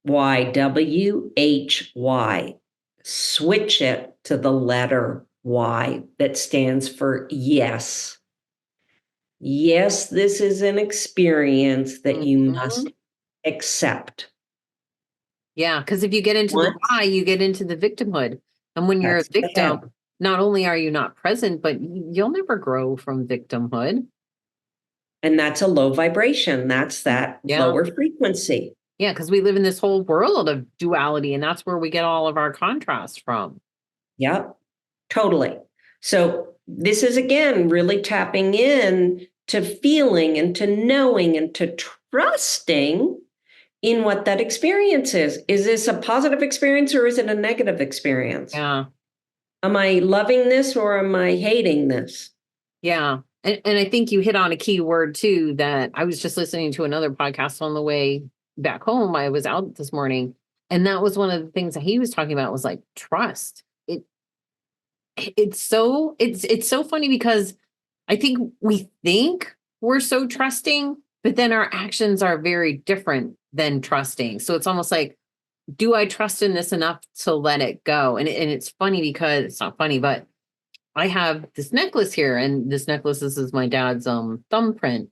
Why? WHY. Switch it to the letter Y that stands for yes. Yes, this is an experience that you must accept. Yeah, because if you get into the why, you get into the victimhood. And when you're a victim, not only are you not present, but you'll never grow from victimhood. And that's a low vibration. That's that lower frequency. Yeah, because we live in this whole world of duality, and that's where we get all of our contrast from. Yep, totally. So this is, again, really tapping in to feeling and to knowing and to trusting in what that experience is. Is this a positive experience or is it a negative experience? Yeah. Am I loving this or am I hating this? Yeah. And I think you hit on a key word too, that I was just listening to another podcast on the way back home. I was out this morning, and that was one of the things that he was talking about was like trust. It's so funny because I think we think we're so trusting, but then our actions are very different than trusting. So it's almost like, do I trust in this enough to let it go? And it's funny because it's not funny, but I have this necklace here, and this necklace, this is my dad's thumbprint.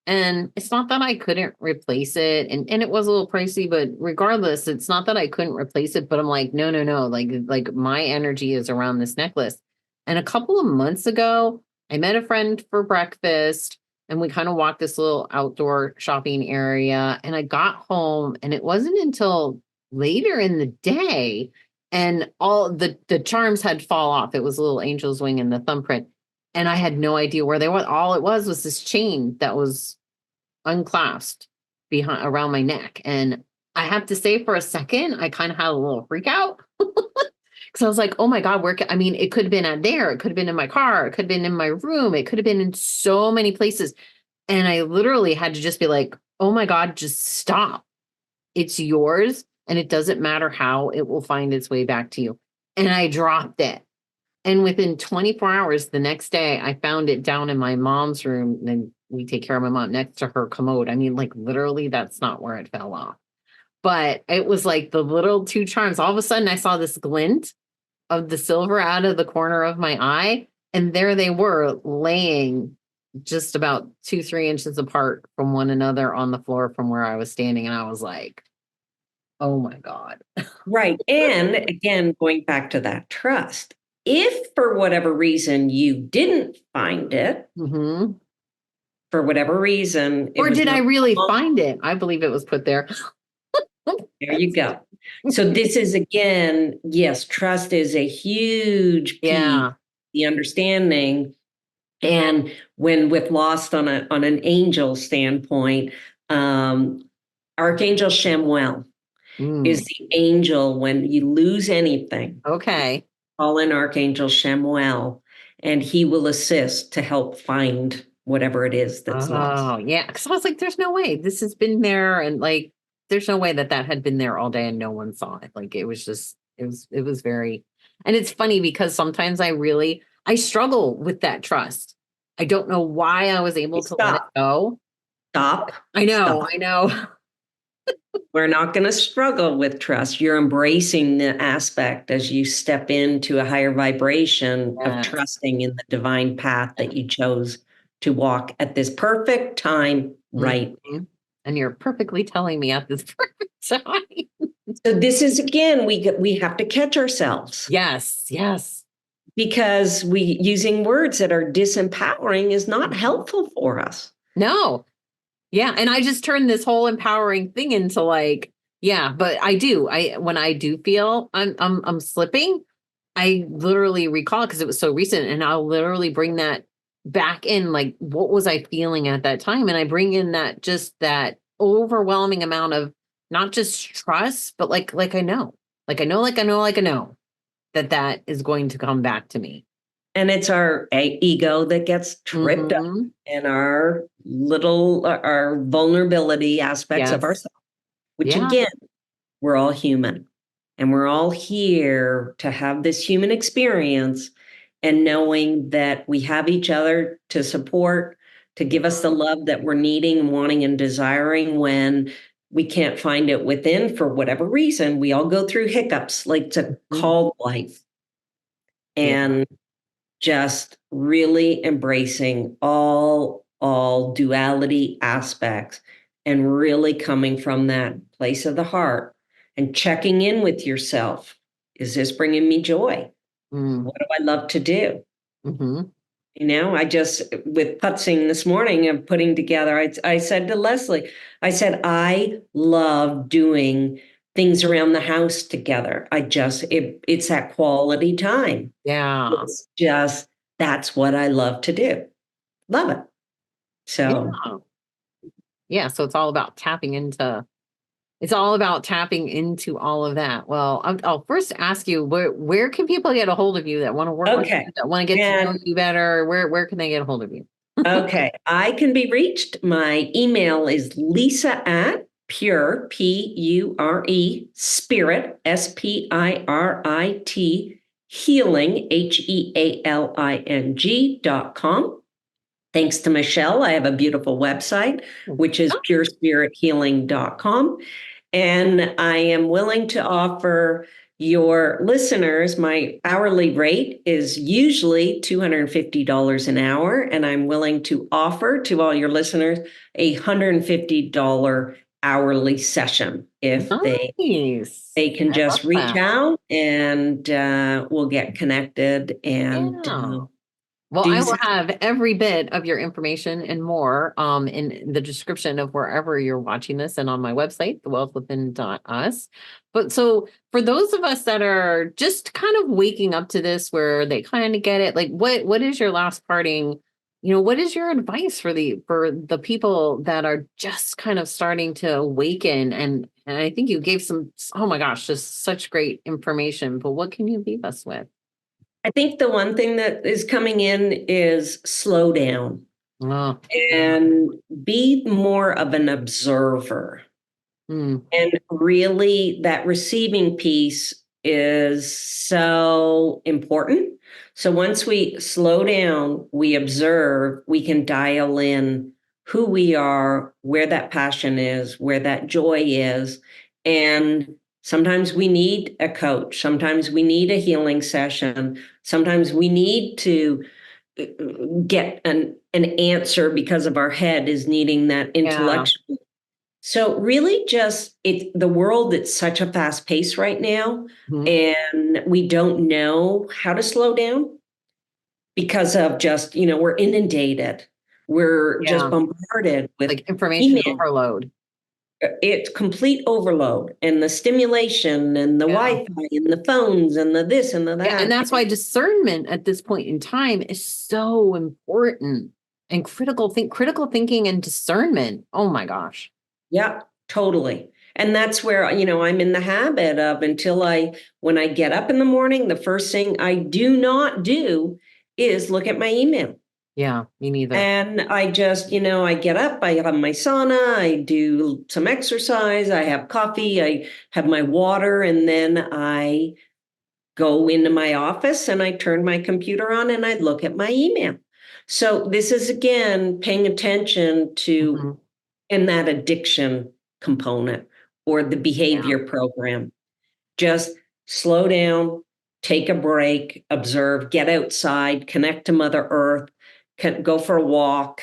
And it's not that I couldn't replace it. And it was a little pricey, but regardless, it's not that I couldn't replace it, but I'm like, no. Like my energy is around this necklace. And a couple of months ago, I met a friend for breakfast, and we kind of walked this little outdoor shopping area. And I got home, and it wasn't until later in the day, and all the charms had fall off. It was a little angel's wing and the thumbprint. And I had no idea where they were. All it was this chain that was unclasped behind around my neck. And I have to say, for a second, I kind of had a little freak out because I was like, oh my God, I mean, it could have been out there. It could have been in my car. It could have been in my room. It could have been in so many places. And I literally had to just be like, oh my God, just stop. It's yours. And it doesn't matter how, it will find its way back to you. And I dropped it. And within 24 hours, the next day, I found it down in my mom's room. And we take care of my mom, next to her commode. I mean, like literally, that's not where it fell off. But it was like the little two charms. All of a sudden, I saw this glint of the silver out of the corner of my eye. And there they were, laying just about 2-3 inches apart from one another on the floor from where I was standing. And I was like, oh my God. Right. And again, going back to that trust, if for whatever reason you didn't find it, for whatever reason, or did I really find it? I believe it was put there. There you go. So this is, again, yes, trust is a huge piece, the understanding. And when with Lost on an angel standpoint, Archangel Chamuel is the angel when you lose anything. Okay. Call in Archangel Chamuel, and he will assist to help find whatever it is that's lost. Oh, yeah. Because I was like, there's no way this has been there. And like, there's no way that had been there all day and no one saw it. Like, it was just, it was very, and it's funny because sometimes I struggle with that trust. I don't know why I was able to let it go. Stop. I know. We're not going to struggle with trust. You're embracing the aspect as you step into a higher vibration of trusting in the divine path that you chose to walk at this perfect time right now. And you're perfectly telling me at this perfect time. So this is, again, we have to catch ourselves. Yes. Because using words that are disempowering is not helpful for us. No. Yeah. And I just turned this whole empowering thing into like, but when I do feel I'm slipping, I literally recall, because it was so recent, and I'll literally bring that back in, like, what was I feeling at that time? And I bring in that overwhelming amount of not just trust, but like I know that is going to come back to me. And it's our ego that gets tripped up, and our vulnerability aspects of ourselves, which again, we're all human, and we're all here to have this human experience. and knowing that we have each other to support, to give us the love that we're needing, wanting, and desiring when we can't find it within for whatever reason. We all go through hiccups, like to call life, Yeah. and just really embracing all duality aspects and really coming from that place of the heart and checking in with yourself. Is this bringing me joy? What do I love to do? Mm-hmm. I just, with putzing this morning and putting together, I said to Leslie, I said, I love doing things around the house together. It's that quality time. Yeah. It's just, that's what I love to do. Love it. So, Yeah. Yeah. So it's all about tapping into all of that. Well, I'll first ask you, where can people get a hold of you that want to work with okay. you, that want to get to know you better? Where can they get a hold of you? Okay. I can be reached. My email is Lisa at Pure, Pure, Spirit, Spirit, Healing, HEALING.com. Thanks to Michelle, I have a beautiful website, which is purespiриthealing.com. And I am willing to offer your listeners, my hourly rate is usually $250 an hour. And I'm willing to offer to all your listeners $150 hourly session if they can I love just reach that. out, and we'll get connected and Yeah. Well, do I will some. have every bit of your information and more in the description of wherever you're watching this and on my website, thewealthwithin.us. But so for those of us that are just kind of waking up to this, where they kind of get it, like what is your last parting, what is your advice for the people that are just kind of starting to awaken? And I think you gave some, oh my gosh, just such great information, but what can you leave us with? I think the one thing that is coming in is slow down Oh, and be more of an observer. And really, that receiving piece is so important. So once we slow down, we observe, we can dial in who we are, where that passion is, where that joy is. And sometimes we need a coach. Sometimes we need a healing session. Sometimes we need to get an answer because of our head is needing that yeah. intellectual. So really just the world, it's such a fast pace right now, Mhm. and we don't know how to slow down because of just, we're inundated. We're just Yeah. bombarded with Like information email. overload. It's complete overload, and the stimulation and the Yeah. Wi-Fi and the phones and the this and the Yeah. And that. that's why discernment at this point in time is so important. And critical thinking and discernment. Oh my gosh. Yeah, totally. And that's where, I'm in the habit of when I get up in the morning, the first thing I do not do is look at my email. Yeah, me neither. And I just, I get up, I have my sauna, I do some exercise, I have coffee, I have my water, and then I go into my office and I turn my computer on and I look at my email. So this is again paying attention to Mhm. in that addiction component or the Yeah. behavior program. Just slow down, take a break, observe, get outside, connect to Mother Earth, go for a walk,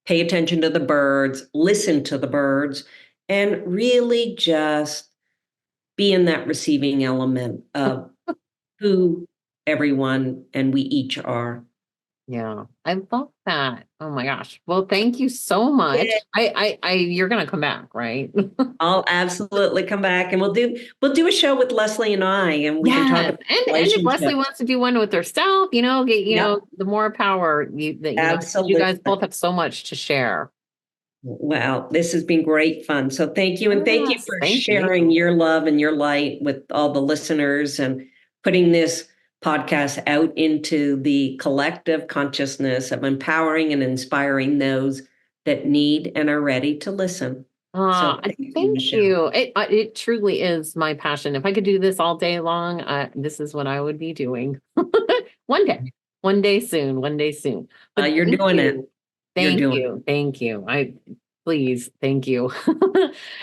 pay attention to the birds, listen to the birds, and really just be in that receiving element of who everyone and we each are. Yeah. I love that. Oh my gosh. Well, thank you so much. Yeah, You're gonna come back, right? I'll absolutely come back, and we'll do a show with Leslie and I, and we can talk Yes. about And if Leslie relationships. wants to do one with herself, get, Yep, the more power you absolutely. guys both have so much to share. Well, this has been great fun. So thank you. And thank you Yes, for thank you. sharing your love and your light with all the listeners and putting this podcast out into the collective consciousness of empowering and inspiring those that need and are ready to listen. So thank you, Thank Michelle. you. It truly is my passion. If I could do this all day long, this is what I would be doing. One day. One day soon. One day soon. But You're thank doing it. you. You're Thank doing you. Thank you. Please, thank you.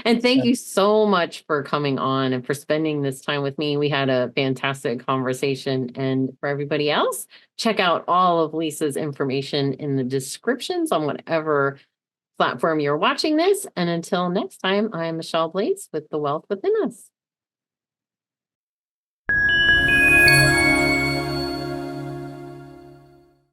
And it. thank you so much for coming on and for spending this time with me. We had a fantastic conversation. And for everybody else, check out all of Lisa's information in the descriptions on whatever platform you're watching this. And until next time, I'm Michelle Blaze with The Wealth Within Us.